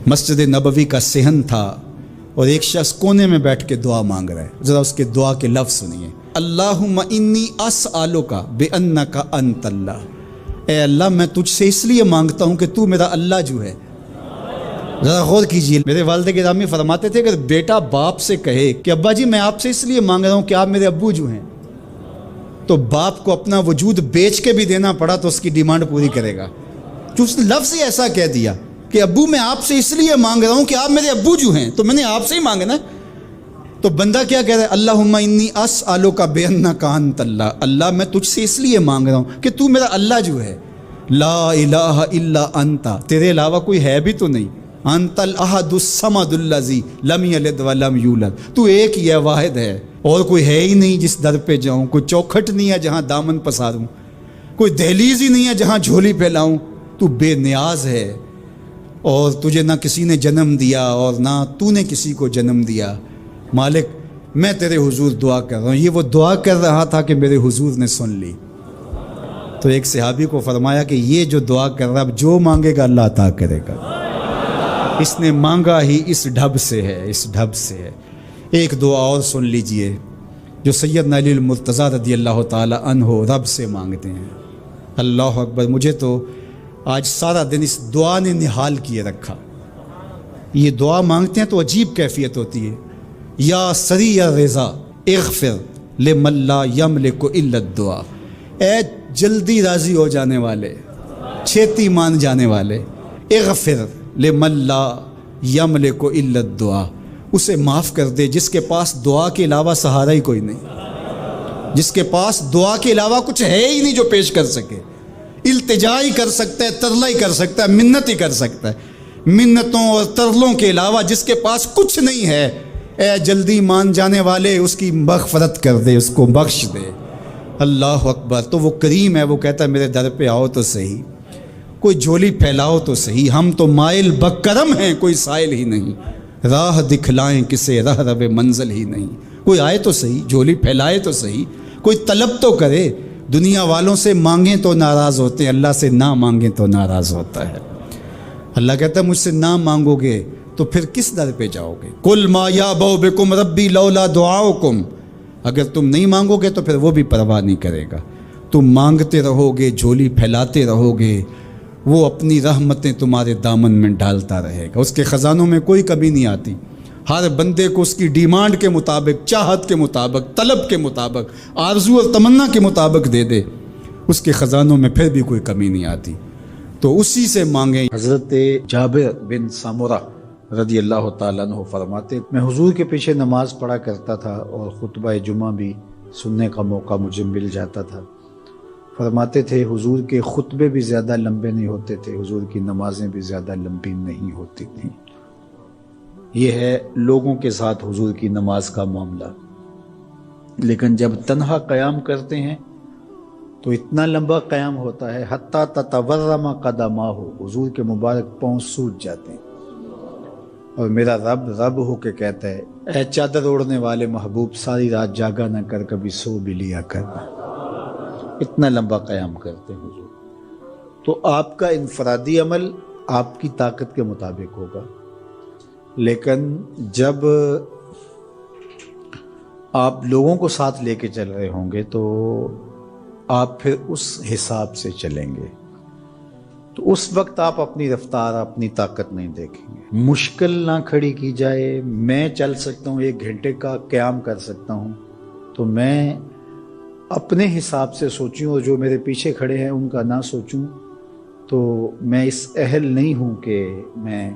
مسجد نبوی کا صحن تھا اور ایک شخص کونے میں بیٹھ کے دعا مانگ رہا ہے. ذرا اس کے دعا کے لفظ سنیے. اللہم انی اسألک بانک انت اللہ. اے اللہ میں تجھ سے اس لیے مانگتا ہوں کہ تو میرا اللہ جو ہے. ذرا غور کیجیے. میرے والد گرامی فرماتے تھے کہ بیٹا باپ سے کہے کہ ابا جی میں آپ سے اس لیے مانگ رہا ہوں کہ آپ میرے ابو جو ہیں، تو باپ کو اپنا وجود بیچ کے بھی دینا پڑا تو اس کی ڈیمانڈ پوری کرے گا. جو اس نے لفظ ہی ایسا کہہ دیا کہ ابو میں آپ سے اس لیے مانگ رہا ہوں کہ آپ میرے ابو جو ہیں، تو میں نے آپ سے ہی مانگنا. تو بندہ کیا کہہ رہا ہے؟ اللہم انی اسألک بانک انت اللہ. اللہ میں تجھ سے اس لیے مانگ رہا ہوں کہ تو میرا اللہ جو ہے. لا الہ الا انت، تیرے علاوہ کوئی ہے بھی تو نہیں. انت الاحد الصمد الذی لم یلد ولم یولد. تو ایک ہی ہے، واحد ہے، اور کوئی ہے ہی نہیں جس در پہ جاؤں. کوئی چوکھٹ نہیں ہے جہاں دامن پساروں، کوئی دہلیز ہی نہیں ہے جہاں جھولی پھیلاؤں. تو بے نیاز ہے، اور تجھے نہ کسی نے جنم دیا اور نہ تو نے کسی کو جنم دیا. مالک میں تیرے حضور دعا کر رہا ہوں. یہ وہ دعا کر رہا تھا کہ میرے حضور نے سن لی. تو ایک صحابی کو فرمایا کہ یہ جو دعا کر رہا اب جو مانگے گا اللہ عطا کرے گا. اس نے مانگا ہی اس ڈھب سے ہے، اس ڈھب سے ہے. ایک دعا اور سن لیجئے جو سیدنا علی المرتضیٰ رضی اللہ تعالی عنہ رب سے مانگتے ہیں. اللہ اکبر. مجھے تو آج سارا دن اس دعا نے نحال کیے رکھا. یہ دعا مانگتے ہیں تو عجیب کیفیت ہوتی ہے. یا سریع الرضا اغفر لمن لا یملک الا الدعاء. اے جلدی راضی ہو جانے والے، چھیتی مان جانے والے، اغفر لمن لا یملک الا الدعاء. اسے معاف کر دے جس کے پاس دعا کے علاوہ سہارا ہی کوئی نہیں، جس کے پاس دعا کے علاوہ کچھ ہے ہی نہیں جو پیش کر سکے. التجا ہی کر سکتا ہے، ترلا ہی کر سکتا ہے، منت ہی کر سکتا ہے. منتوں اور ترلوں کے علاوہ جس کے پاس کچھ نہیں ہے، اے جلدی مان جانے والے اس کی مغفرت کر دے، اس کو بخش دے. اللہ اکبر. تو وہ کریم ہے، وہ کہتا ہے میرے در پہ آؤ تو صحیح، کوئی جھولی پھیلاؤ تو صحیح. ہم تو مائل بکرم ہیں، کوئی سائل ہی نہیں. راہ دکھلائیں کسے رہ رب منزل ہی نہیں. کوئی آئے تو صحیح، جھولی پھیلائے تو صحیح، کوئی طلب تو کرے. دنیا والوں سے مانگیں تو ناراض ہوتے ہیں، اللہ سے نہ مانگیں تو ناراض ہوتا ہے. اللہ کہتا ہے مجھ سے نہ مانگو گے تو پھر کس در پہ جاؤ گے؟ قل ما یعبؤ بکم ربی لولا دعاؤکم. اگر تم نہیں مانگو گے تو پھر وہ بھی پرواہ نہیں کرے گا. تم مانگتے رہو گے، جھولی پھیلاتے رہو گے، وہ اپنی رحمتیں تمہارے دامن میں ڈالتا رہے گا. اس کے خزانوں میں کوئی کمی نہیں آتی. ہر بندے کو اس کی ڈیمانڈ کے مطابق، چاہت کے مطابق، طلب کے مطابق، آرزو اور تمنا کے مطابق دے دے. اس کے خزانوں میں پھر بھی کوئی کمی نہیں آتی. تو اسی سے مانگیں. حضرت جابر بن سمرہ رضی اللہ تعالیٰ عنہ فرماتے میں حضور کے پیچھے نماز پڑھا کرتا تھا اور خطبہ جمعہ بھی سننے کا موقع مجھے مل جاتا تھا. فرماتے تھے حضور کے خطبے بھی زیادہ لمبے نہیں ہوتے تھے، حضور کی نمازیں بھی زیادہ لمبی نہیں ہوتی تھیں. یہ ہے لوگوں کے ساتھ حضور کی نماز کا معاملہ. لیکن جب تنہا قیام کرتے ہیں تو اتنا لمبا قیام ہوتا ہے حتیٰ تتورم قدماہ، حضور کے مبارک پاؤں سوج جاتے ہیں. اور میرا رب رب ہو کے کہتا ہے اے چادر اوڑھنے والے محبوب، ساری رات جاگا نہ کر، کبھی سو بھی لیا کر. اتنا لمبا قیام کرتے ہیں حضور. تو آپ کا انفرادی عمل آپ کی طاقت کے مطابق ہوگا، لیکن جب آپ لوگوں کو ساتھ لے کے چل رہے ہوں گے تو آپ پھر اس حساب سے چلیں گے. تو اس وقت آپ اپنی رفتار، اپنی طاقت نہیں دیکھیں گے. مشکل نہ کھڑی کی جائے. میں چل سکتا ہوں، 1 گھنٹے کا قیام کر سکتا ہوں، تو میں اپنے حساب سے سوچوں اور جو میرے پیچھے کھڑے ہیں ان کا نہ سوچوں، تو میں اس اہل نہیں ہوں کہ میں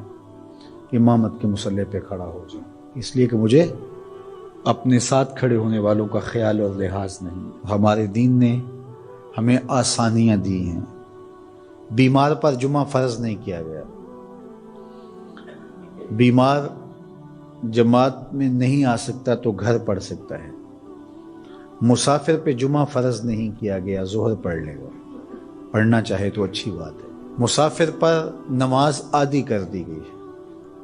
امامت کے مصلی پہ کھڑا ہو جاؤں. اس لیے کہ مجھے اپنے ساتھ کھڑے ہونے والوں کا خیال اور لحاظ نہیں. ہمارے دین نے ہمیں آسانیاں دی ہیں. بیمار پر جمعہ فرض نہیں کیا گیا. بیمار جماعت میں نہیں آ سکتا تو گھر پڑھ سکتا ہے. مسافر پہ جمعہ فرض نہیں کیا گیا، ظہر پڑھ لے گا. پڑھنا چاہے تو اچھی بات ہے. مسافر پر نماز عادی کر دی گئی ہے،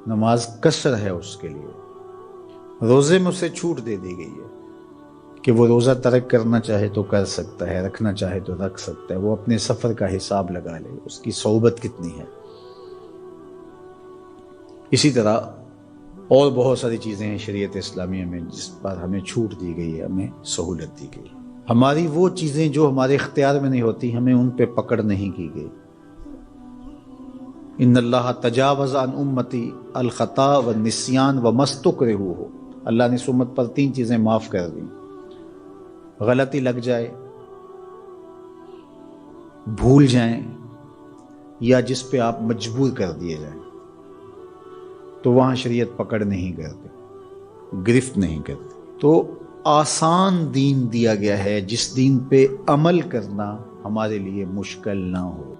نماز قصر ہے اس کے لیے. روزے میں اسے چھوٹ دے دی گئی ہے کہ وہ روزہ ترک کرنا چاہے تو کر سکتا ہے، رکھنا چاہے تو رکھ سکتا ہے. وہ اپنے سفر کا حساب لگا لے، اس کی صحبت کتنی ہے. اسی طرح اور بہت ساری چیزیں ہیں شریعت اسلامیہ میں جس پر ہمیں چھوٹ دی گئی ہے، ہمیں سہولت دی گئی. ہماری وہ چیزیں جو ہمارے اختیار میں نہیں ہوتی، ہمیں ان پہ پکڑ نہیں کی گئی. ان اللہ تجاوز عن امتی الخطا والنسیان وما استکرہوا، اللہ نے اس امت پر 3 چیزیں معاف کر دیں: غلطی لگ جائے، بھول جائیں، یا جس پہ آپ مجبور کر دیے جائیں. تو وہاں شریعت پکڑ نہیں کرتی، گرفت نہیں کرتی. تو آسان دین دیا گیا ہے جس دین پہ عمل کرنا ہمارے لیے مشکل نہ ہو.